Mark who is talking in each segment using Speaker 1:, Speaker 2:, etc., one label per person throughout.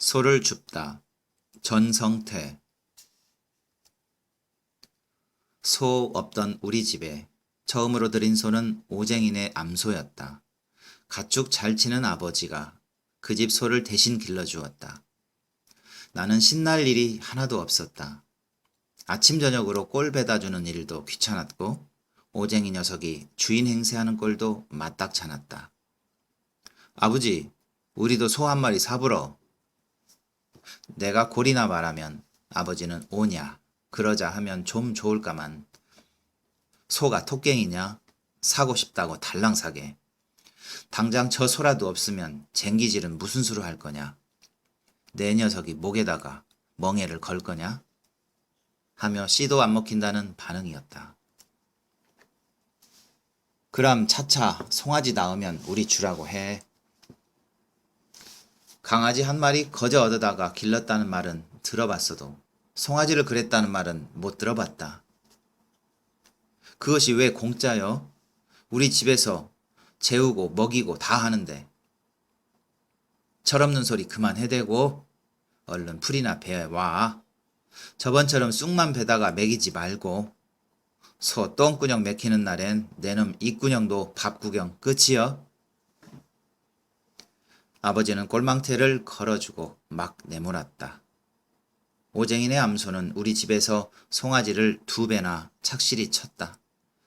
Speaker 1: 소를 줍다. 전성태. 소 없던 우리 집에 처음으로 들인 소는 오쟁이네 암소였다. 가축 잘 치는 아버지가 그 집 소를 대신 길러주었다. 나는 신날 일이 하나도 없었다. 아침 저녁으로 꼴 배다 주는 일도 귀찮았고 오쟁이 녀석이 주인 행세하는 꼴도 마딱찮았다. 아버지, 우리도 소 한 마리 사불어. 내가 골이나 말하면 아버지는 오냐 그러자 하면 좀 좋을까만 소가 토깽이냐 사고 싶다고 달랑 사게. 당장 저 소라도 없으면 쟁기질은 무슨 수로 할 거냐. 내 녀석이 목에다가 멍에를 걸 거냐 하며 씨도 안 먹힌다는 반응이었다. 그럼 차차 송아지 낳으면 우리 주라고 해. 강아지 한 마리 거저 얻어다가 길렀다는 말은 들어봤어도 송아지를 그랬다는 말은 못 들어봤다. 그것이 왜 공짜요? 우리 집에서 재우고 먹이고 다 하는데. 철없는 소리 그만 해대고 얼른 풀이나 베와. 저번처럼 쑥만 베다가 먹이지 말고. 소 똥구녕 맥히는 날엔 내놈 입구녕도 밥구경 끝이여. 아버지는 골망태를 걸어주고 막 내몰았다. 오쟁이네 암소는 우리 집에서 송아지를 2배나 착실히 쳤다.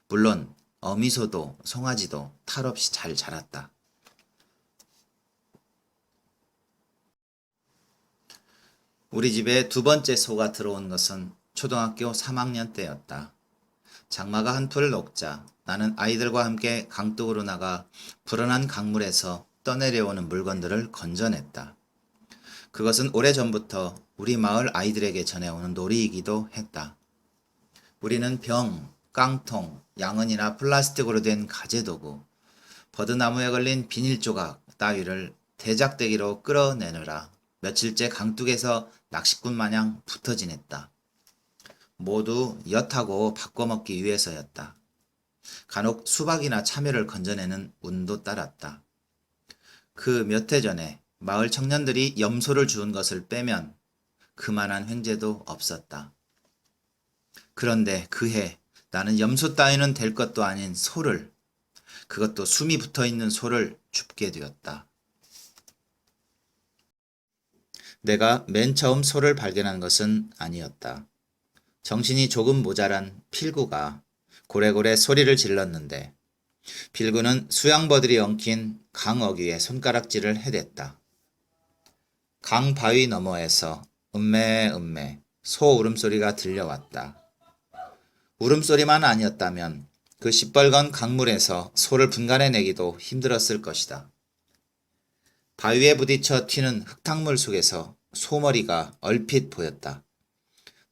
Speaker 1: 물론 어미소도 송아지도 탈없이 잘 자랐다. 우리 집에 2번째 소가 들어온 것은 초등학교 3학년 때였다. 장마가 한풀 녹자 나는 아이들과 함께 강둑으로 나가 불어난 강물에서 떠내려오는 물건들을 건져냈다. 그것은 오래전부터 우리 마을 아이들에게 전해오는 놀이이기도 했다. 우리는 병, 깡통, 양은이나 플라스틱으로 된 가재도구, 버드나무에 걸린 비닐 조각 따위를 대작대기로 끌어내느라 며칠째 강둑에서 낚시꾼 마냥 붙어 지냈다. 모두 엿하고 바꿔먹기 위해서였다. 간혹 수박이나 참외를 건져내는 운도 따랐다. 그 몇 해 전에 마을 청년들이 염소를 주운 것을 빼면 그만한 횡재도 없었다. 그런데 그해 나는 염소 따위는 될 것도 아닌 소를, 그것도 숨이 붙어있는 소를 줍게 되었다. 내가 맨 처음 소를 발견한 것은 아니었다. 정신이 조금 모자란 필구가 고래고래 소리를 질렀는데 필구는 수양버들이 엉킨 강 어귀에 손가락질을 해댔다. 강 바위 너머에서 음매음매 소 울음소리가 들려왔다. 울음소리만 아니었다면 그 시뻘건 강물에서 소를 분간해내기도 힘들었을 것이다. 바위에 부딪혀 튀는 흙탕물 속에서 소머리가 얼핏 보였다.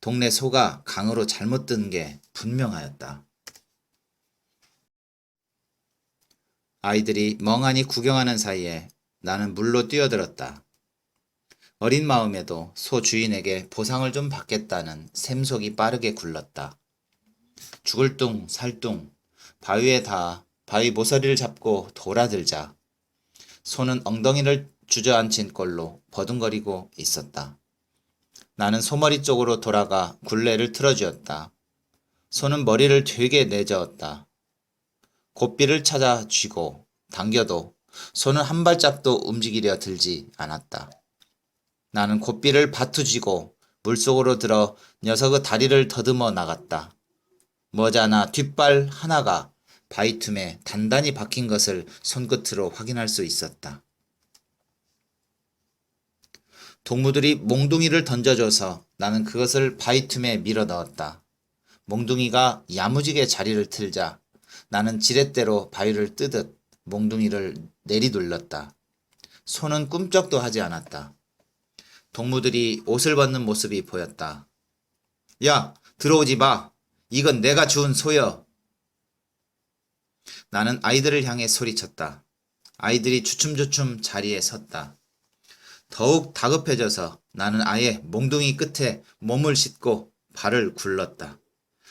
Speaker 1: 동네 소가 강으로 잘못 든 게 분명하였다. 아이들이 멍하니 구경하는 사이에 나는 물로 뛰어들었다. 어린 마음에도 소 주인에게 보상을 좀 받겠다는 샘속이 빠르게 굴렀다. 죽을 둥 살둥 바위에 닿아 바위 모서리를 잡고 돌아들자 소는 엉덩이를 주저앉힌 꼴로 버둥거리고 있었다. 나는 소머리 쪽으로 돌아가 굴레를 틀어주었다. 소는 머리를 되게 내저었다. 고삐를 찾아 쥐고 당겨도 소는 한 발짝도 움직이려 들지 않았다. 나는 고삐를 바투 쥐고 물속으로 들어 녀석의 다리를 더듬어 나갔다. 머지않아 뒷발 하나가 바위 틈에 단단히 박힌 것을 손끝으로 확인할 수 있었다. 동무들이 몽둥이를 던져줘서 나는 그것을 바위 틈에 밀어 넣었다. 몽둥이가 야무지게 자리를 틀자 나는 지렛대로 바위를 뜨듯 몽둥이를 내리돌렸다. 소는 꿈쩍도 하지 않았다. 동무들이 옷을 벗는 모습이 보였다. 야, 들어오지 마. 이건 내가 주운 소여. 나는 아이들을 향해 소리쳤다. 아이들이 주춤주춤 자리에 섰다. 더욱 다급해져서 나는 아예 몽둥이 끝에 몸을 싣고 발을 굴렀다.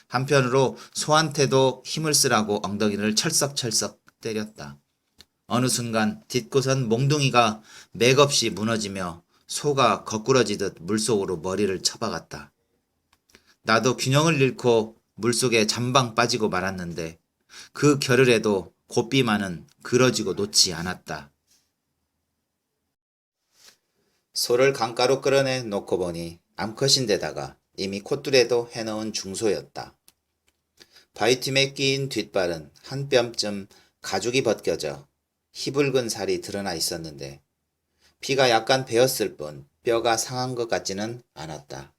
Speaker 1: 한편으로 소한테도 힘을 쓰라고 엉덩이를 철썩철썩 때렸다. 어느 순간 딛고선 몽둥이가 맥없이 무너지며 소가 거꾸러지듯 물속으로 머리를 쳐박았다. 나도 균형을 잃고 물속에 잠방 빠지고 말았는데 그 겨를에도 고삐만은 그러지고 놓지 않았다. 소를 강가로 끌어내 놓고 보니 암컷인데다가 이미 콧줄에도 해놓은 중소였다. 바위틈에 끼인 뒷발은 한 뼘쯤 가죽이 벗겨져 희붉은 살이 드러나 있었는데 피가 약간 배었을 뿐 뼈가 상한 것 같지는 않았다.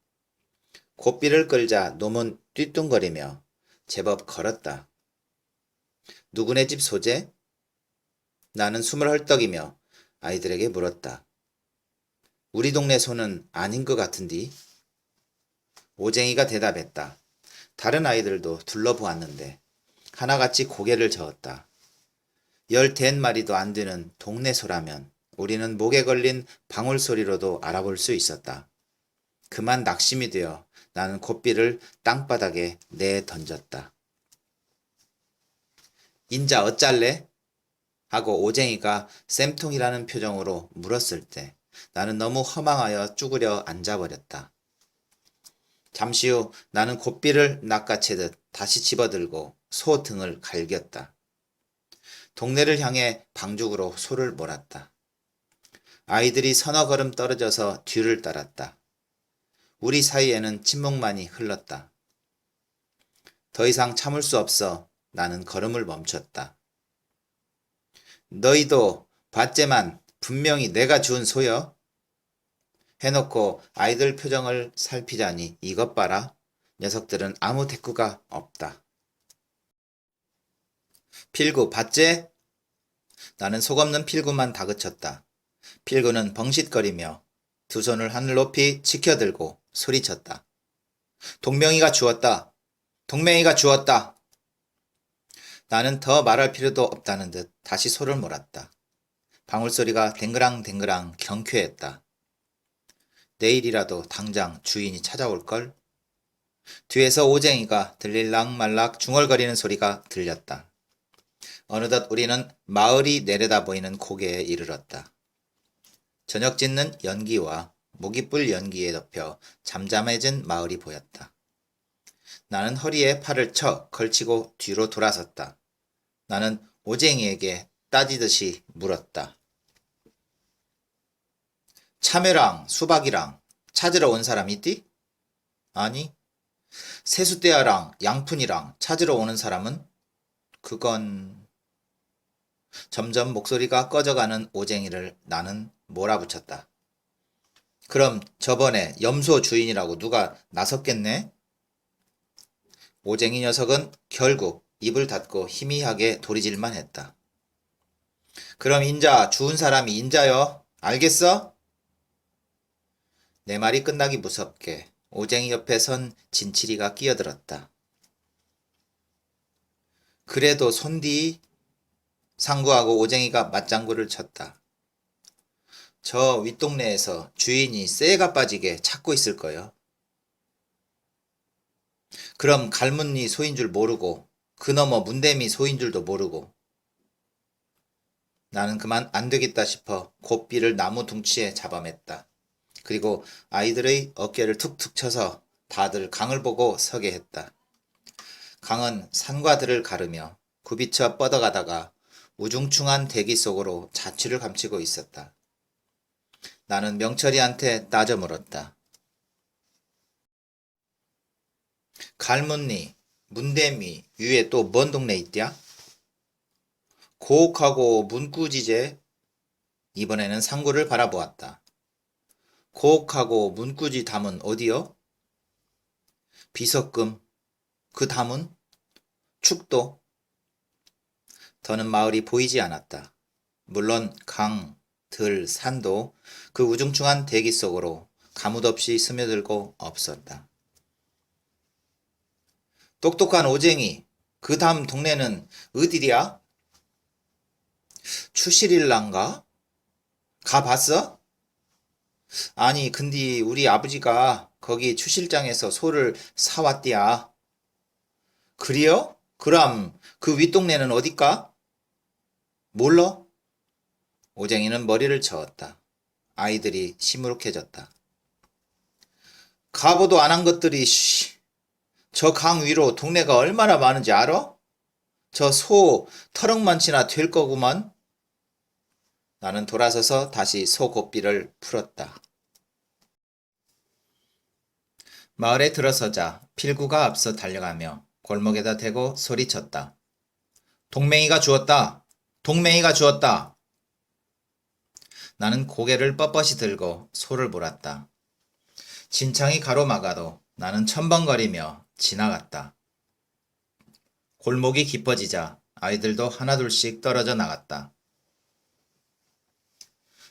Speaker 1: 고삐를 끌자 놈은 띠뚱거리며 제법 걸었다. 누구네 집 소재? 나는 숨을 헐떡이며 아이들에게 물었다. 우리 동네 소는 아닌 것 같은디? 오쟁이가 대답했다. 다른 아이들도 둘러보았는데 하나같이 고개를 저었다. 15마리도 안 되는 동네 소라면 우리는 목에 걸린 방울 소리로도 알아볼 수 있었다. 그만 낙심이 되어 나는 고삐를 땅바닥에 내던졌다. 인자 어쩔래? 하고 오쟁이가 쌤통이라는 표정으로 물었을 때 나는 너무 허망하여 쭈그려 앉아버렸다. 잠시 후 나는 고삐를 낚아채듯 다시 집어들고 소 등을 갈겼다. 동네를 향해 방죽으로 소를 몰았다. 아이들이 서너 걸음 떨어져서 뒤를 따랐다. 우리 사이에는 침묵만이 흘렀다. 더 이상 참을 수 없어 나는 걸음을 멈췄다. 너희도 봤제만 분명히 내가 준 소여? 해놓고 아이들 표정을 살피자니 이것 봐라. 녀석들은 아무 대꾸가 없다. 필구 봤제? 나는 속없는 필구만 다그쳤다. 필구는 벙싯거리며 두 손을 하늘 높이 치켜들고 소리쳤다. 동명이가 주었다. 동맹이가 주었다. 나는 더 말할 필요도 없다는 듯 다시 소를 몰았다. 방울소리가 댕그랑댕그랑 경쾌했다. 내일이라도 당장 주인이 찾아올걸? 뒤에서 오쟁이가 들릴락말락 중얼거리는 소리가 들렸다. 어느덧 우리는 마을이 내려다 보이는 고개에 이르렀다. 저녁 짓는 연기와 모깃불 연기에 덮여 잠잠해진 마을이 보였다. 나는 허리에 팔을 쳐 걸치고 뒤로 돌아섰다. 나는 오쟁이에게 따지듯이 물었다. 참외랑 수박이랑 찾으러 온 사람 있디? 아니. 세숫대야랑 양푼이랑 찾으러 오는 사람은? 그건... 점점 목소리가 꺼져가는 오쟁이를 나는 몰아붙였다. 그럼 저번에 염소 주인이라고 누가 나섰겠네? 오쟁이 녀석은 결국 입을 닫고 희미하게 도리질만 했다. 그럼 인자 주운 사람이 인자여. 알겠어? 내 말이 끝나기 무섭게 오쟁이 옆에 선 진칠이가 끼어들었다. 그래도 손디? 상구하고 오쟁이가 맞장구를 쳤다. 저 윗동네에서 주인이 쇠가 빠지게 찾고 있을 거요. 그럼 갈문리 소인 줄 모르고 그너머 문대미 소인 줄도 모르고. 나는 그만 안 되겠다 싶어 고삐를 나무 둥치에 잡아맸다. 그리고 아이들의 어깨를 툭툭 쳐서 다들 강을 보고 서게 했다. 강은 산과 들을 가르며 굽이쳐 뻗어가다가 우중충한 대기 속으로 자취를 감추고 있었다. 나는 명철이한테 따져 물었다. 갈문리, 문대미, 위에 또 먼 동네 있디야? 고옥하고 문구지제. 이번에는 상구를 바라보았다. 고옥하고 문구지 담은 어디요? 비석금. 그 담은? 축도. 더는 마을이 보이지 않았다. 물론 강, 들, 산도 그 우중충한 대기 속으로 가뭇없이 스며들고 없었다. 똑똑한 오쟁이, 그 다음 동네는 어디랴? 추실일란가? 가봤어? 아니, 근데 우리 아버지가 거기 추실장에서 소를 사왔디야. 그래요? 그럼 그 윗동네는 어딜까? 몰라? 오쟁이는 머리를 저었다. 아이들이 시무룩해졌다. 가보도 안 한 것들이 저 강 위로 동네가 얼마나 많은지 알아? 저 소 터럭만치나 될 거구만. 나는 돌아서서 다시 소 고삐를 풀었다. 마을에 들어서자 필구가 앞서 달려가며 골목에다 대고 소리쳤다. 동맹이가 주었다. 동맹이가 주었다. 나는 고개를 뻣뻣이 들고 소를 몰았다. 진창이 가로막아도 나는 첨벙거리며 지나갔다. 골목이 깊어지자 아이들도 하나둘씩 떨어져 나갔다.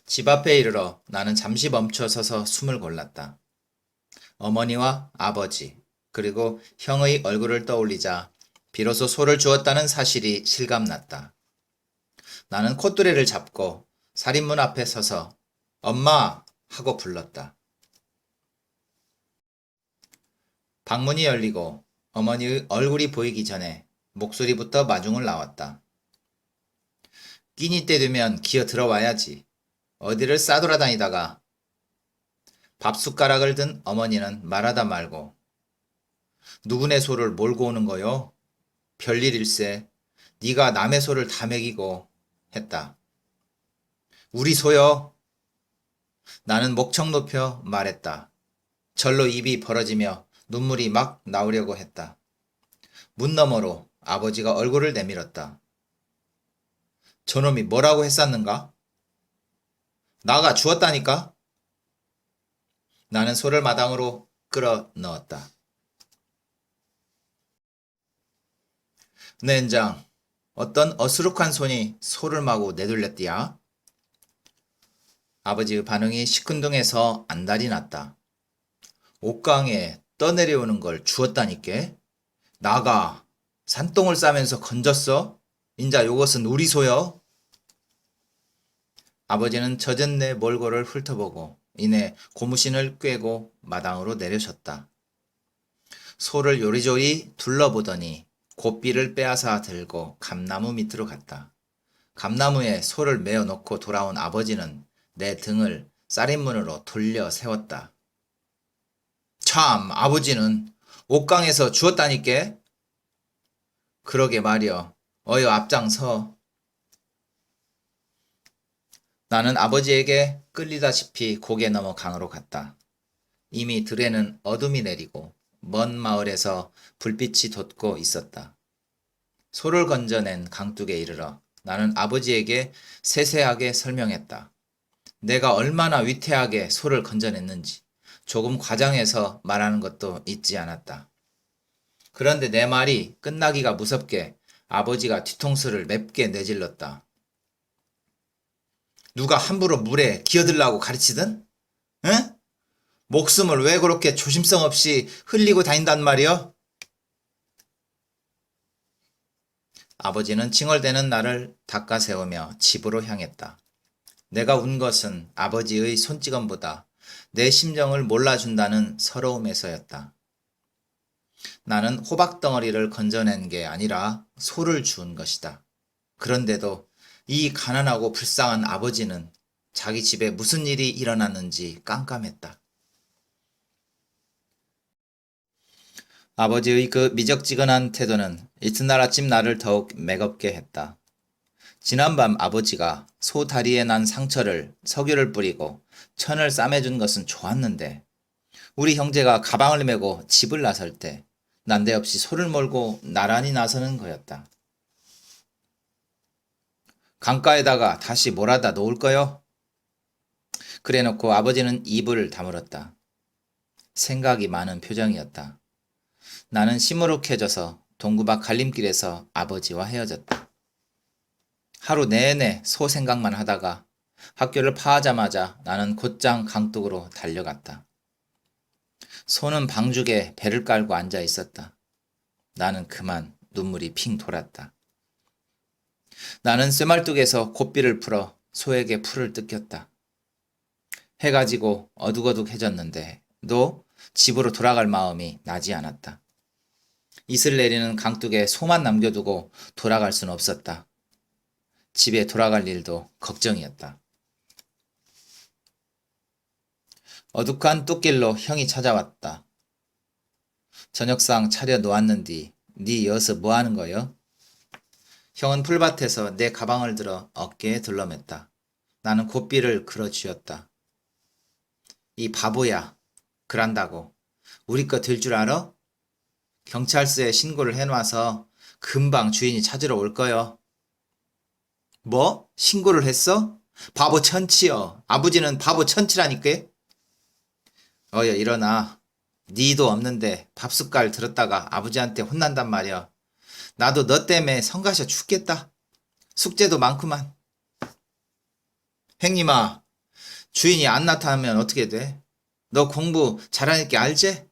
Speaker 1: 집 앞에 이르러 나는 잠시 멈춰 서서 숨을 골랐다. 어머니와 아버지 그리고 형의 얼굴을 떠올리자 비로소 소를 주었다는 사실이 실감났다. 나는 콧뚜레를 잡고 살인문 앞에 서서 엄마! 하고 불렀다. 방문이 열리고 어머니의 얼굴이 보이기 전에 목소리부터 마중을 나왔다. 끼니 때 되면 기어 들어와야지. 어디를 싸돌아다니다가. 밥숟가락을 든 어머니는 말하다 말고 누구네 소를 몰고 오는 거요? 별일일세. 네가 남의 소를 다 먹이고 했다. 우리 소요. 나는 목청 높여 말했다. 절로 입이 벌어지며 눈물이 막 나오려고 했다. 문 너머로 아버지가 얼굴을 내밀었다. 저놈이 뭐라고 했었는가? 나가 주었다니까? 나는 소를 마당으로 끌어 넣었다. 낸장, 어떤 어수룩한 손이 소를 마구 내돌렸디야? 아버지의 반응이 시큰둥해서 안달이 났다. 옥강에 떠내려오는 걸 주었다니께? 나가 산똥을 싸면서 건졌어? 인자 요것은 우리 소여? 아버지는 젖은 내 몰골을 훑어보고 이내 고무신을 꿰고 마당으로 내려셨다. 소를 요리조리 둘러보더니 고삐를 빼앗아 들고 감나무 밑으로 갔다. 감나무에 소를 메어 놓고 돌아온 아버지는 내 등을 쌀인문으로 돌려 세웠다. 참, 아버지는 옥강에서 주었다니께? 그러게 말이여. 어여 앞장서. 나는 아버지에게 끌리다시피 고개 넘어 강으로 갔다. 이미 들에는 어둠이 내리고 먼 마을에서 불빛이 돋고 있었다. 소를 건져낸 강둑에 이르러 나는 아버지에게 세세하게 설명했다. 내가 얼마나 위태하게 소를 건져냈는지 조금 과장해서 말하는 것도 잊지 않았다. 그런데 내 말이 끝나기가 무섭게 아버지가 뒤통수를 맵게 내질렀다. 누가 함부로 물에 기어들라고 가르치든? 응? 목숨을 왜 그렇게 조심성 없이 흘리고 다닌단 말이여? 아버지는 칭얼대는 나를 닦아 세우며 집으로 향했다. 내가 운 것은 아버지의 손찌검보다 내 심정을 몰라준다는 서러움에서였다. 나는 호박덩어리를 건져낸 게 아니라 소를 주운 것이다. 그런데도 이 가난하고 불쌍한 아버지는 자기 집에 무슨 일이 일어났는지 깜깜했다. 아버지의 그 미적지근한 태도는 이튿날 아침 나를 더욱 매겁게 했다. 지난밤 아버지가 소 다리에 난 상처를 석유를 뿌리고 천을 싸매준 것은 좋았는데 우리 형제가 가방을 메고 집을 나설 때 난데없이 소를 몰고 나란히 나서는 거였다. 강가에다가 다시 몰아다 놓을 거요? 그래놓고 아버지는 입을 다물었다. 생각이 많은 표정이었다. 나는 시무룩해져서 동구 밖 갈림길에서 아버지와 헤어졌다. 하루 내내 소 생각만 하다가 학교를 파하자마자 나는 곧장 강둑으로 달려갔다. 소는 방죽에 배를 깔고 앉아 있었다. 나는 그만 눈물이 핑 돌았다. 나는 쇠말뚝에서 고삐를 풀어 소에게 풀을 뜯겼다. 해가 지고 어둑어둑해졌는데 또 집으로 돌아갈 마음이 나지 않았다. 이슬 내리는 강둑에 소만 남겨두고 돌아갈 수는 없었다. 집에 돌아갈 일도 걱정이었다. 어둑한 뚝길로 형이 찾아왔다. 저녁상 차려 놓았는디 네 여서 뭐하는 거요? 형은 풀밭에서 내 가방을 들어 어깨에 둘러맸다. 나는 고삐를 걸어쥐었다. 이 바보야. 그란다고. 우리 거 될 줄 알아? 경찰서에 신고를 해놔서 금방 주인이 찾으러 올 거요. 뭐? 신고를 했어? 바보 천치여. 아버지는 바보 천치라니까? 어여 일어나. 니도 없는데 밥숟갈 들었다가 아버지한테 혼난단 말이야. 나도 너 때문에 성가셔 죽겠다. 숙제도 많구만. 행님아, 주인이 안 나타나면 어떻게 돼? 너 공부 잘하니까 알지?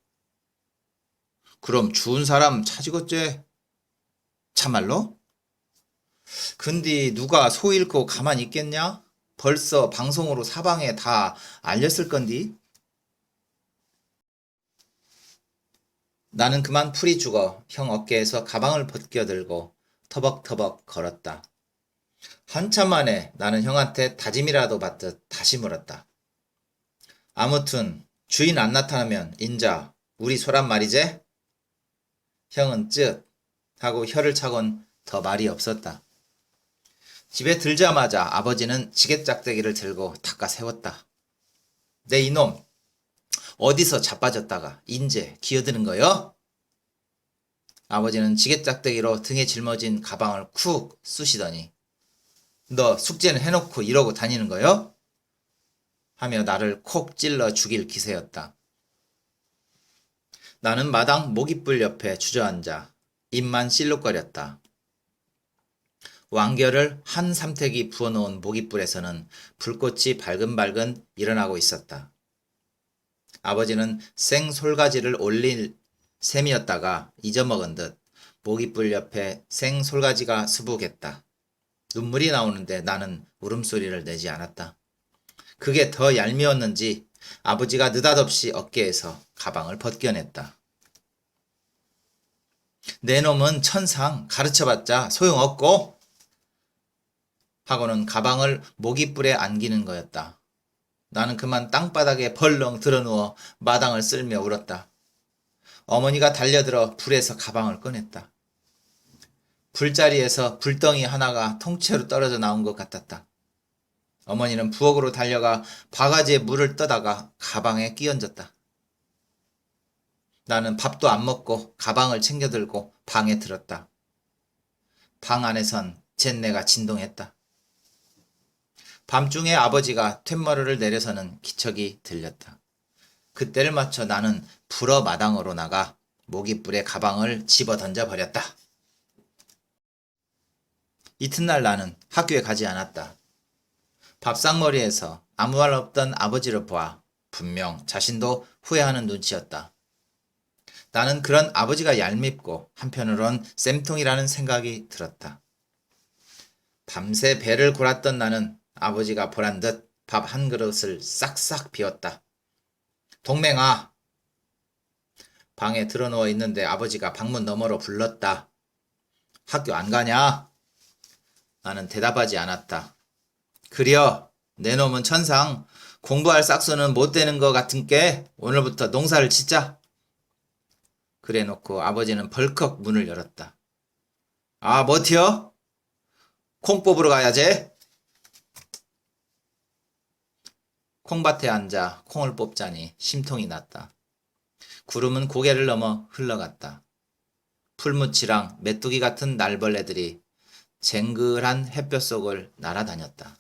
Speaker 1: 그럼 죽은 사람 찾으겠지? 참말로? 근데 누가 소 잃고 가만히 있겠냐? 벌써 방송으로 사방에 다 알렸을 건디? 나는 그만 풀이 죽어 형 어깨에서 가방을 벗겨들고 터벅터벅 걸었다. 한참 만에 나는 형한테 다짐이라도 받듯 다시 물었다. 아무튼 주인 안 나타나면 인자 우리 소란 말이제? 형은 쯧 하고 혀를 차곤 더 말이 없었다. 집에 들자마자 아버지는 지게짝대기를 들고 닦아 세웠다. 내 이놈 어디서 자빠졌다가 인제 기어드는 거요? 아버지는 지게짝대기로 등에 짊어진 가방을 쿡 쑤시더니 너 숙제는 해놓고 이러고 다니는 거요? 하며 나를 콕 찔러 죽일 기세였다. 나는 마당 모깃불 옆에 주저앉아 입만 실룩거렸다. 왕겨를 한 삼택이 부어놓은 모깃불에서는 불꽃이 발근발근 일어나고 있었다. 아버지는 생솔가지를 올릴 셈이었다가 잊어먹은 듯 모깃불 옆에 생솔가지가 수북했다. 눈물이 나오는데 나는 울음소리를 내지 않았다. 그게 더 얄미웠는지 아버지가 느닷없이 어깨에서 가방을 벗겨냈다. 내 놈은 천상 가르쳐봤자 소용없고 하고는 가방을 모깃불에 안기는 거였다. 나는 그만 땅바닥에 벌렁 드러누워 마당을 쓸며 울었다. 어머니가 달려들어 불에서 가방을 꺼냈다. 불자리에서 불덩이 하나가 통째로 떨어져 나온 것 같았다. 어머니는 부엌으로 달려가 바가지에 물을 떠다가 가방에 끼얹었다. 나는 밥도 안 먹고 가방을 챙겨 들고 방에 들었다. 방 안에선 잿내가 진동했다. 밤중에 아버지가 툇머리를 내려서는 기척이 들렸다. 그때를 맞춰 나는 불어 마당으로 나가 모깃불에 가방을 집어 던져버렸다. 이튿날 나는 학교에 가지 않았다. 밥상머리에서 아무 말 없던 아버지를 보아 분명 자신도 후회하는 눈치였다. 나는 그런 아버지가 얄밉고 한편으론 쌤통이라는 생각이 들었다. 밤새 배를 골았던 나는 아버지가 보란 듯 밥 한 그릇을 싹싹 비웠다. 동맹아! 방에 들어누워 있는데 아버지가 방문 너머로 불렀다. 학교 안 가냐? 나는 대답하지 않았다. 그려, 내 놈은 천상 공부할 싹수는 못 되는 것 같은께 오늘부터 농사를 짓자. 그래 놓고 아버지는 벌컥 문을 열었다. 아, 뭐티요? 콩 뽑으러 가야지. 콩밭에 앉아 콩을 뽑자니 심통이 났다. 구름은 고개를 넘어 흘러갔다. 풀무치랑 메뚜기 같은 날벌레들이 쟁글한 햇볕 속을 날아다녔다.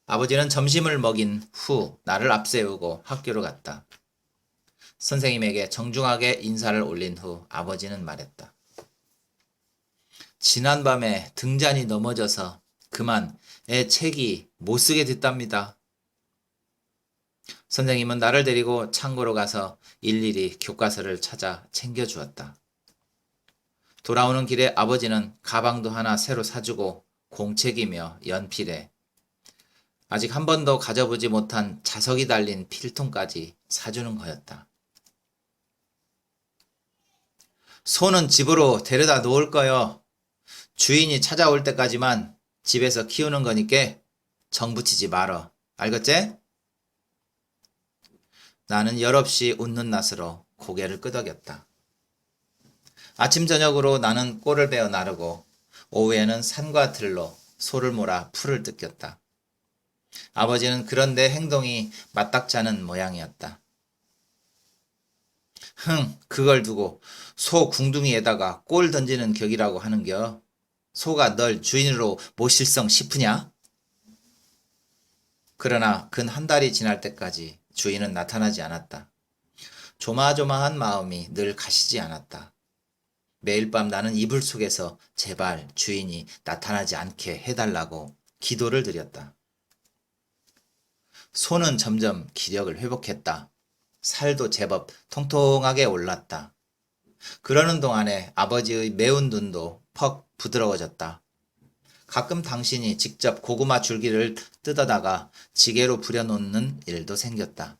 Speaker 1: 아버지는 점심을 먹인 후 나를 앞세우고 학교로 갔다. 선생님에게 정중하게 인사를 올린 후 아버지는 말했다. 지난밤에 등잔이 넘어져서 그만 애 책이 못 쓰게 됐답니다. 선생님은 나를 데리고 창고로 가서 일일이 교과서를 찾아 챙겨주었다. 돌아오는 길에 아버지는 가방도 하나 새로 사주고 공책이며 연필에 아직 한 번도 가져보지 못한 자석이 달린 필통까지 사주는 거였다. 소는 집으로 데려다 놓을 거요. 주인이 찾아올 때까지만 집에서 키우는 거니까 정 붙이지 말어. 알겠지? 나는 열없이 웃는 낯으로 고개를 끄덕였다. 아침 저녁으로 나는 꼴을 베어 나르고 오후에는 산과 들로 소를 몰아 풀을 뜯겼다. 아버지는 그런 내 행동이 마땅치 않은 모양이었다. 그걸 두고 소 궁둥이에다가 꼴 던지는 격이라고 하는겨. 소가 널 주인으로 모실성 싶으냐? 그러나 근 한 달이 지날 때까지 주인은 나타나지 않았다. 조마조마한 마음이 늘 가시지 않았다. 매일 밤 나는 이불 속에서 제발 주인이 나타나지 않게 해달라고 기도를 드렸다. 소는 점점 기력을 회복했다. 살도 제법 통통하게 올랐다. 그러는 동안에 아버지의 매운 눈도 퍽 부드러워졌다. 가끔 당신이 직접 고구마 줄기를 뜯어다가 지게로 부려놓는 일도 생겼다.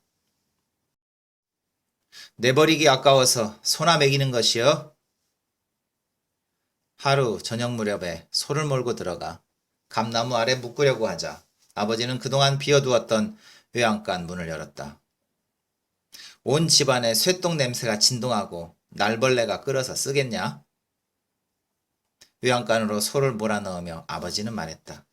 Speaker 1: 내버리기 아까워서 소나 먹이는 것이여? 하루 저녁 무렵에 소를 몰고 들어가 감나무 아래 묵으려고 하자 아버지는 그동안 비워두었던 외양간 문을 열었다. 온 집안에 쇠똥 냄새가 진동하고 날벌레가 끓어서 쓰겠냐? 외양간으로 소를 몰아넣으며 아버지는 말했다.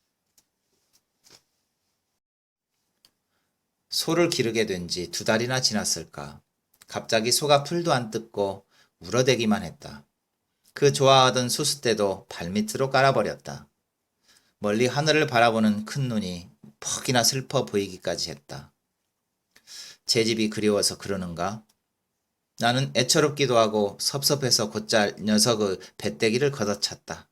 Speaker 1: 소를 기르게 된 지 2달이나 지났을까. 갑자기 소가 풀도 안 뜯고 울어대기만 했다. 그 좋아하던 수수대도 발밑으로 깔아버렸다. 멀리 하늘을 바라보는 큰 눈이 퍽이나 슬퍼 보이기까지 했다. 제 집이 그리워서 그러는가? 나는 애처롭기도 하고 섭섭해서 곧잘 녀석의 배때기를 걷어찼다.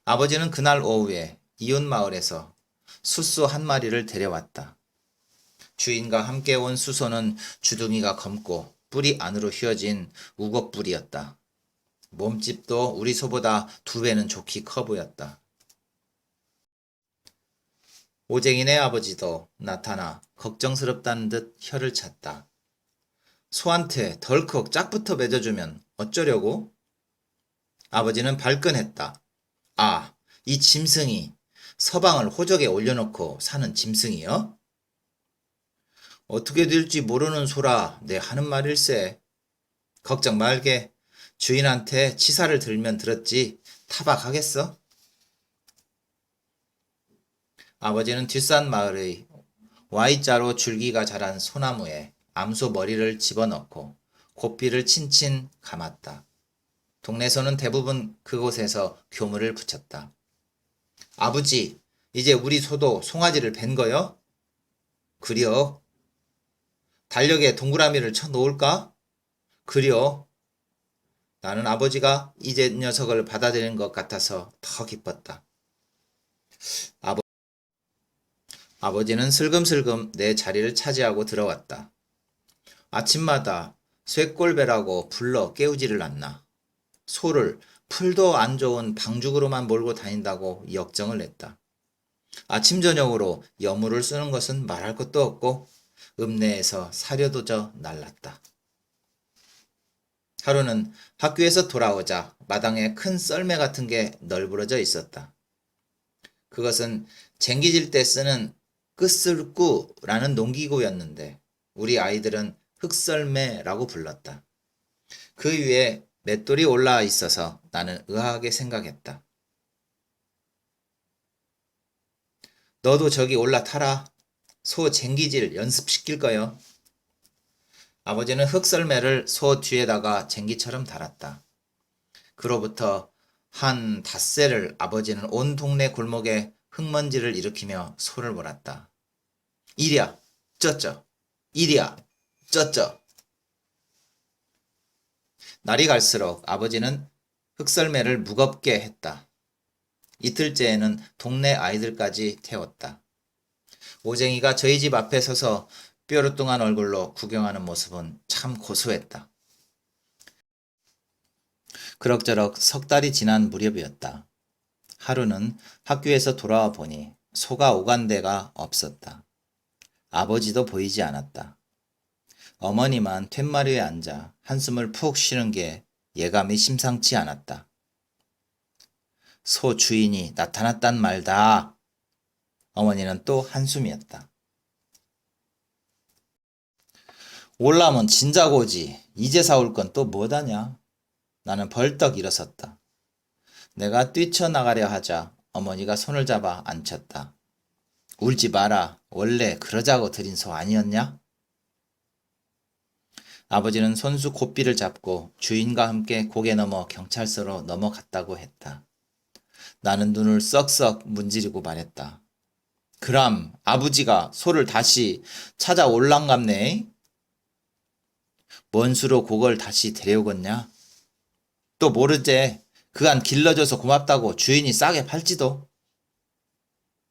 Speaker 1: 아버지는 그날 오후에 이웃 마을에서 숫소 한 마리를 데려왔다. 주인과 함께 온 수소는 주둥이가 검고 뿔이 안으로 휘어진 우걱뿔이었다. 몸집도 우리 소보다 2배는 좋기 커 보였다. 오쟁이네 아버지도 나타나 걱정스럽다는 듯 혀를 찼다. 소한테 덜컥 짝부터 맺어주면 어쩌려고? 아버지는 발끈했다. 아, 이 짐승이 서방을 호적에 올려놓고 사는 짐승이여? 어떻게 될지 모르는 소라 내 하는 말일세. 걱정 말게. 주인한테 치사를 들면 들었지 타박하겠어? 아버지는 뒷산 마을의 Y자로 줄기가 자란 소나무에 암소 머리를 집어넣고 고삐를 친친 감았다. 동네 소는 대부분 그곳에서 교물을 붙였다. 아버지, 이제 우리 소도 송아지를 벤 거요? 그려. 달력에 동그라미를 쳐 놓을까? 그려. 나는 아버지가 이제 녀석을 받아들인 것 같아서 더 기뻤다. 아버지는 슬금슬금 내 자리를 차지하고 들어왔다. 아침마다 쇠골배라고 불러 깨우지를 않나. 소를 풀도 안 좋은 방죽으로만 몰고 다닌다고 역정을 냈다. 아침 저녁으로 여물을 쓰는 것은 말할 것도 없고 읍내에서 사료도 져 날랐다. 하루는 학교에서 돌아오자 마당에 큰 썰매 같은 게 널브러져 있었다. 그것은 쟁기질 때 쓰는 끝슬꾸라는 농기구였는데 우리 아이들은 흑썰매라고 불렀다. 그 위에 맷돌이 올라와 있어서 나는 의아하게 생각했다. 너도 저기 올라타라. 소 쟁기질 연습시킬 거요. 아버지는 흑썰매를 소 뒤에다가 쟁기처럼 달았다. 그로부터 한 닷새를 아버지는 온 동네 골목에 흙먼지를 일으키며 소를 몰았다. 이리야, 쩌쩌. 이리야, 쩌쩌. 날이 갈수록 아버지는 흑썰매를 무겁게 했다. 이틀째에는 동네 아이들까지 태웠다. 오쟁이가 저희 집 앞에 서서 뾰루뚱한 얼굴로 구경하는 모습은 참 고소했다. 그럭저럭 3달이 지난 무렵이었다. 하루는 학교에서 돌아와 보니 소가 오간 데가 없었다. 아버지도 보이지 않았다. 어머니만 툇마루에 앉아 한숨을 푹 쉬는 게 예감이 심상치 않았다. 소 주인이 나타났단 말다. 어머니는 또 한숨이었다. 올라면 진작 오지. 이제 사올 건 또 뭐다냐? 나는 벌떡 일어섰다. 내가 뛰쳐나가려 하자 어머니가 손을 잡아 앉혔다. 울지 마라. 원래 그러자고 들인 소 아니었냐? 아버지는 손수 고삐를 잡고 주인과 함께 고개 넘어 경찰서로 넘어갔다고 했다. 나는 눈을 썩썩 문지르고 말했다. 그럼 아버지가 소를 다시 찾아올랑갑네? 뭔 수로 그걸 다시 데려오겠냐? 또 모르제. 그간 길러줘서 고맙다고 주인이 싸게 팔지도.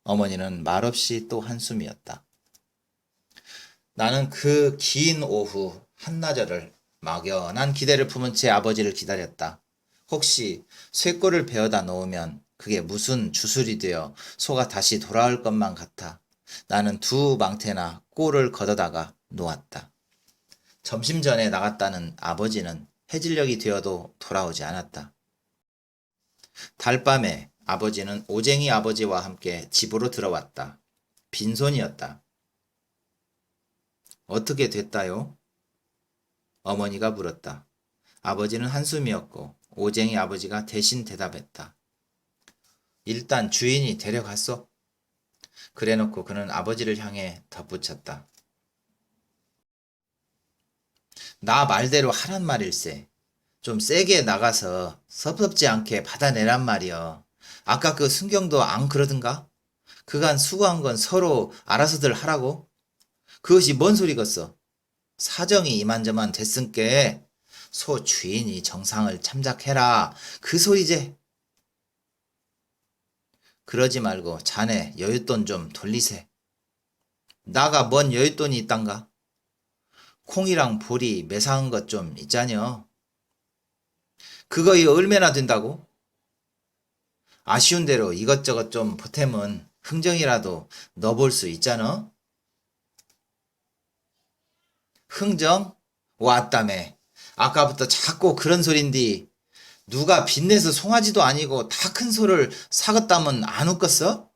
Speaker 1: 어머니는 말없이 또 한숨이었다. 나는 그 긴 오후 한나절을 막연한 기대를 품은 채 아버지를 기다렸다. 혹시 쇠골을 베어다 놓으면 그게 무슨 주술이 되어 소가 다시 돌아올 것만 같아 나는 두 망태나 꼴을 걷어다가 놓았다. 점심 전에 나갔다는 아버지는 해질녘이 되어도 돌아오지 않았다. 달밤에 아버지는 오쟁이 아버지와 함께 집으로 들어왔다. 빈손이었다. 어떻게 됐다요? 어머니가 물었다. 아버지는 한숨이었고 오쟁이 아버지가 대신 대답했다. 일단 주인이 데려갔소. 그래놓고 그는 아버지를 향해 덧붙였다. 나 말대로 하란 말일세. 좀 세게 나가서 섭섭지 않게 받아내란 말이여. 아까 그 순경도 안 그러든가? 그간 수고한 건 서로 알아서들 하라고? 그것이 뭔 소리겠어? 사정이 이만저만 됐은께 소 주인이 정상을 참작해라. 그 소리제. 그러지 말고 자네 여윳돈 좀 돌리세. 나가 뭔 여윳돈이 있단가? 콩이랑 보리 매사한 것 좀 있자녀. 그거 이 얼마나 된다고? 아쉬운 대로 이것저것 좀 보탬은 흥정이라도 넣어볼 수 있잖아. 흥정? 왔다매. 아까부터 자꾸 그런 소린디. 누가 빚내서 송아지도 아니고 다 큰 소를 사겠다면 안 웃겠어?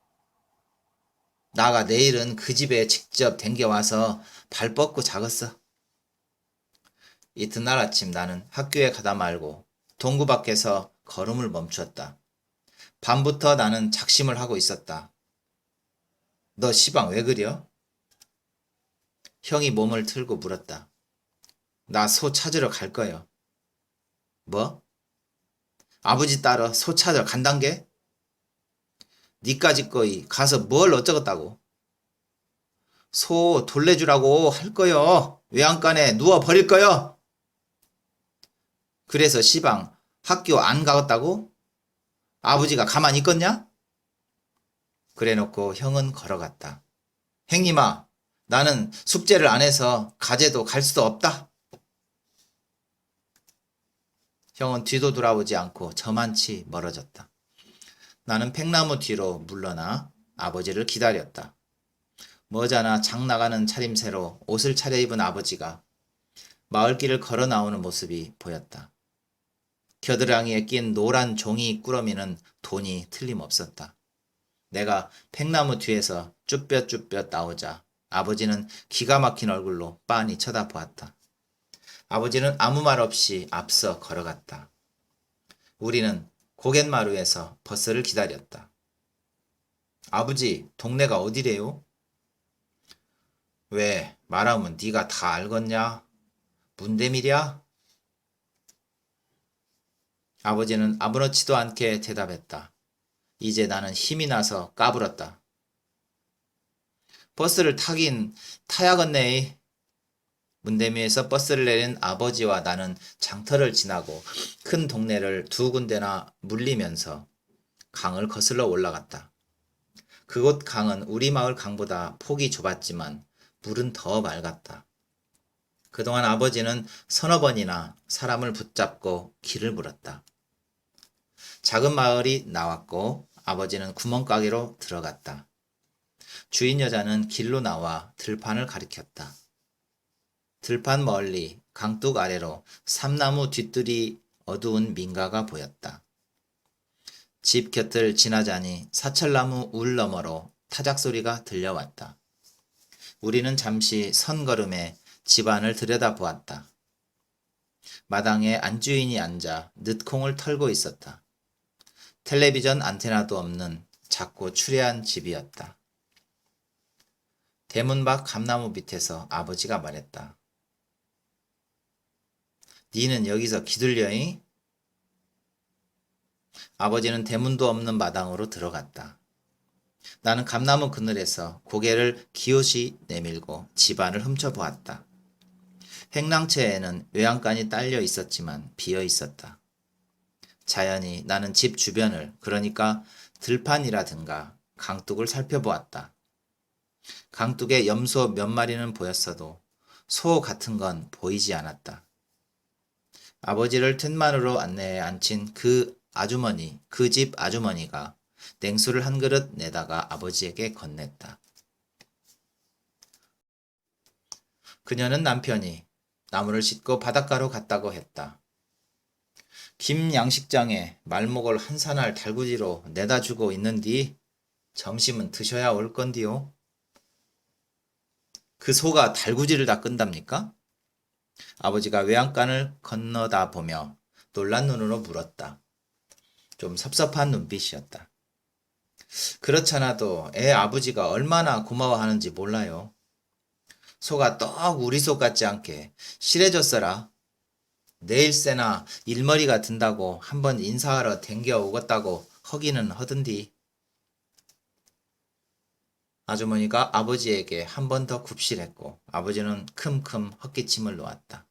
Speaker 1: 나가 내일은 그 집에 직접 댕겨와서 발 뻗고 자겠어. 이튿날 아침 나는 학교에 가다 말고 동구 밖에서 걸음을 멈추었다. 밤부터 나는 작심을 하고 있었다. 너 시방 왜 그려? 형이 몸을 틀고 물었다. 나 소 찾으러 갈 거요. 뭐? 아버지 따라 소 찾으러 간단 게? 니까지 거이 가서 뭘 어쩌겠다고? 소 돌려주라고 할 거요. 외양간에 누워 버릴 거요. 그래서 시방 학교 안 가겠다고? 아버지가 가만히 있겠냐? 그래놓고 형은 걸어갔다. 행님아, 나는 숙제를 안 해서 가재도 갈 수도 없다. 형은 뒤도 돌아보지 않고 저만치 멀어졌다. 나는 팽나무 뒤로 물러나 아버지를 기다렸다. 머지않아 장 나가는 차림새로 옷을 차려입은 아버지가 마을길을 걸어 나오는 모습이 보였다. 겨드랑이에 낀 노란 종이 꾸러미는 돈이 틀림없었다. 내가 팽나무 뒤에서 쭈뼛쭈뼛 나오자 아버지는 기가 막힌 얼굴로 빤히 쳐다보았다. 아버지는 아무 말 없이 앞서 걸어갔다. 우리는 고갯마루에서 버스를 기다렸다. 아버지, 동네가 어디래요? 왜, 말하면 네가 다 알겠냐? 문대밀이야? 아버지는 아무렇지도 않게 대답했다. 이제 나는 힘이 나서 까불었다. 버스를 타긴 타야겠네. 문대미에서 버스를 내린 아버지와 나는 장터를 지나고 큰 동네를 두 군데나 물리면서 강을 거슬러 올라갔다. 그곳 강은 우리 마을 강보다 폭이 좁았지만 물은 더 맑았다. 그동안 아버지는 서너 번이나 사람을 붙잡고 길을 물었다. 작은 마을이 나왔고 아버지는 구멍가게로 들어갔다. 주인 여자는 길로 나와 들판을 가리켰다. 들판 멀리 강둑 아래로 삼나무 뒤뜰이 어두운 민가가 보였다. 집 곁을 지나자니 사철나무 울 너머로 타작 소리가 들려왔다. 우리는 잠시 선걸음에 집안을 들여다보았다. 마당에 안주인이 앉아 늦콩을 털고 있었다. 텔레비전 안테나도 없는 작고 추레한 집이었다. 대문 밖 감나무 밑에서 아버지가 말했다. 니는 여기서 기둘려잉? 아버지는 대문도 없는 마당으로 들어갔다. 나는 감나무 그늘에서 고개를 기옷이 내밀고 집안을 훔쳐보았다. 행랑채에는 외양간이 딸려 있었지만 비어 있었다. 자연히 나는 집 주변을, 그러니까 들판이라든가 강둑을 살펴보았다. 강둑에 염소 몇 마리는 보였어도 소 같은 건 보이지 않았다. 아버지를 튼만으로 안내해 앉힌 그 집 아주머니가 냉수를 한 그릇 내다가 아버지에게 건넸다. 그녀는 남편이 나무를 싣고 바닷가로 갔다고 했다. 김 양식장에 말목을 한 사날 달구지로 내다 주고 있는디 점심은 드셔야 올 건디요. 그 소가 달구지를 다 끈답니까? 아버지가 외양간을 건너다 보며 놀란 눈으로 물었다. 좀 섭섭한 눈빛이었다. 그렇잖아도 애 아버지가 얼마나 고마워하는지 몰라요. 소가 떡 우리 소 같지 않게 실해졌어라. 내일새나 일머리가 든다고 한번 인사하러 댕겨 오겠다고 허기는 허든디. 아주머니가 아버지에게 한 번 더 굽실했고 아버지는 큼큼 헛기침을 놓았다.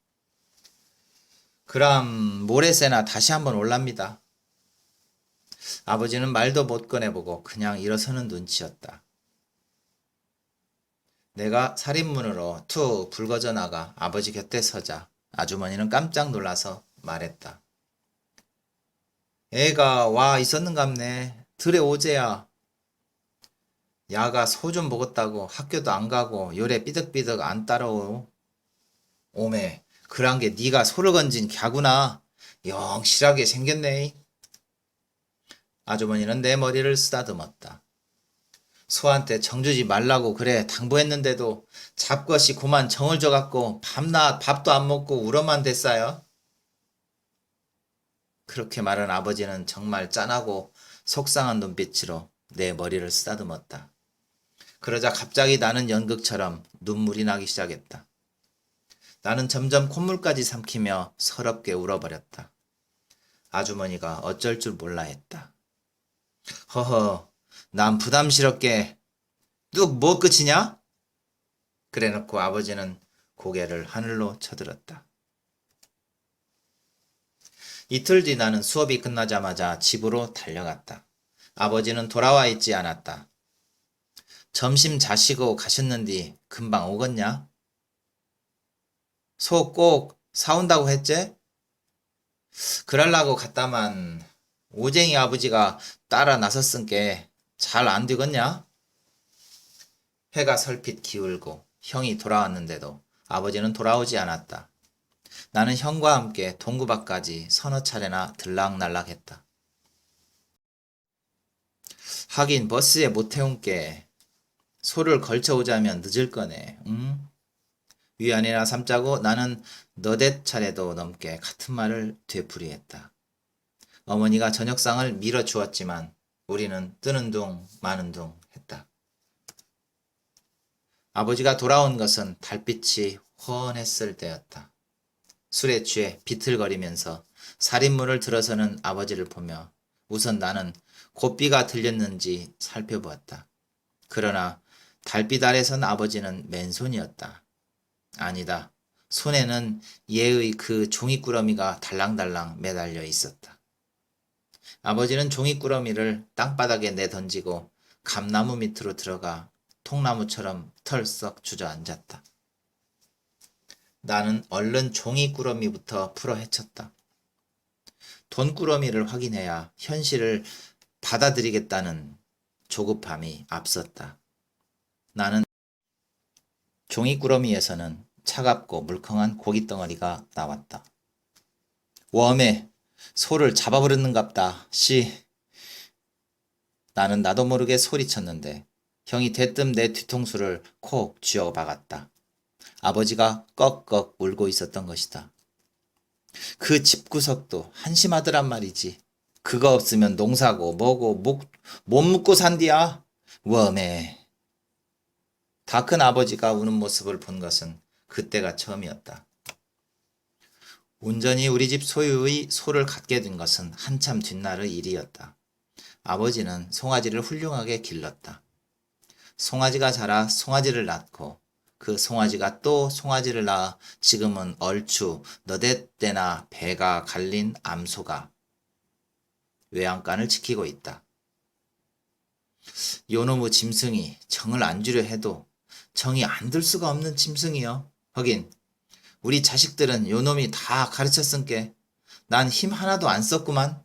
Speaker 1: 그럼 모레새나 다시 한번 올랍니다. 아버지는 말도 못 꺼내보고 그냥 일어서는 눈치였다. 내가 살인문으로 툭 불거져 나가 아버지 곁에 서자 아주머니는 깜짝 놀라서 말했다. 애가 와 있었는갑네. 들에 오제야. 야가 소 좀 먹었다고 학교도 안 가고 요래 삐득삐득 안 따라오. 오메 그런 게 네가 소를 건진 갸구나. 영 실하게 생겼네. 아주머니는 내 머리를 쓰다듬었다. 소한테 정주지 말라고 그래 당부했는데도 잡것이 고만 정을 줘갖고 밤낮 밥도 안 먹고 울어만 됐어요. 그렇게 말한 아버지는 정말 짠하고 속상한 눈빛으로 내 머리를 쓰다듬었다. 그러자 갑자기 나는 연극처럼 눈물이 나기 시작했다. 나는 점점 콧물까지 삼키며 서럽게 울어버렸다. 아주머니가 어쩔 줄 몰라 했다. 허허, 난 부담스럽게 뚝 뭐 끝이냐? 그래놓고 아버지는 고개를 하늘로 쳐들었다. 이틀 뒤 나는 수업이 끝나자마자 집으로 달려갔다. 아버지는 돌아와 있지 않았다. 점심 자시고 가셨는디 금방 오겠냐? 소 꼭 사온다고 했제? 그럴라고 갔다만 오쟁이 아버지가 따라 나섰은께 잘 안 되겠냐? 해가 설핏 기울고 형이 돌아왔는데도 아버지는 돌아오지 않았다. 나는 형과 함께 동구밖까지 서너 차례나 들락날락했다. 하긴 버스에 못 태운게 소를 걸쳐오자면 늦을 거네. 응? 위안이나 삼자고 나는 너댓 차례도 넘게 같은 말을 되풀이했다. 어머니가 저녁상을 밀어주었지만 우리는 뜨는 둥 마는 둥 했다. 아버지가 돌아온 것은 달빛이 훤했을 때였다. 술에 취해 비틀거리면서 살인문을 들어서는 아버지를 보며 우선 나는 고삐가 들렸는지 살펴보았다. 그러나 달빛 아래선 아버지는 맨손이었다. 아니다. 손에는 얘의 그 종이꾸러미가 달랑달랑 매달려 있었다. 아버지는 종이꾸러미를 땅바닥에 내던지고 감나무 밑으로 들어가 통나무처럼 털썩 주저앉았다. 나는 얼른 종이꾸러미부터 풀어 헤쳤다. 돈꾸러미를 확인해야 현실을 받아들이겠다는 조급함이 앞섰다. 나는 종이꾸러미에서는 차갑고 물컹한 고깃덩어리가 나왔다. 웜에 소를 잡아버렸는갑다. 씨. 나는 나도 모르게 소리쳤는데 형이 대뜸 내 뒤통수를 콕 쥐어 박았다. 아버지가 꺽꺽 울고 있었던 것이다. 그 집구석도 한심하더란 말이지. 그거 없으면 농사고 뭐고 못 묵고 산디야. 웜에. 다 큰 아버지가 우는 모습을 본 것은 그때가 처음이었다. 온전히 우리 집 소유의 소를 갖게 된 것은 한참 뒷날의 일이었다. 아버지는 송아지를 훌륭하게 길렀다. 송아지가 자라 송아지를 낳고 그 송아지가 또 송아지를 낳아 지금은 얼추 너댓 대나 배가 갈린 암소가 외양간을 지키고 있다. 요놈의 짐승이 정을 안 주려 해도 정이 안 들 수가 없는 짐승이여. 하긴 우리 자식들은 요놈이 다 가르쳤은께 난 힘 하나도 안 썼구만.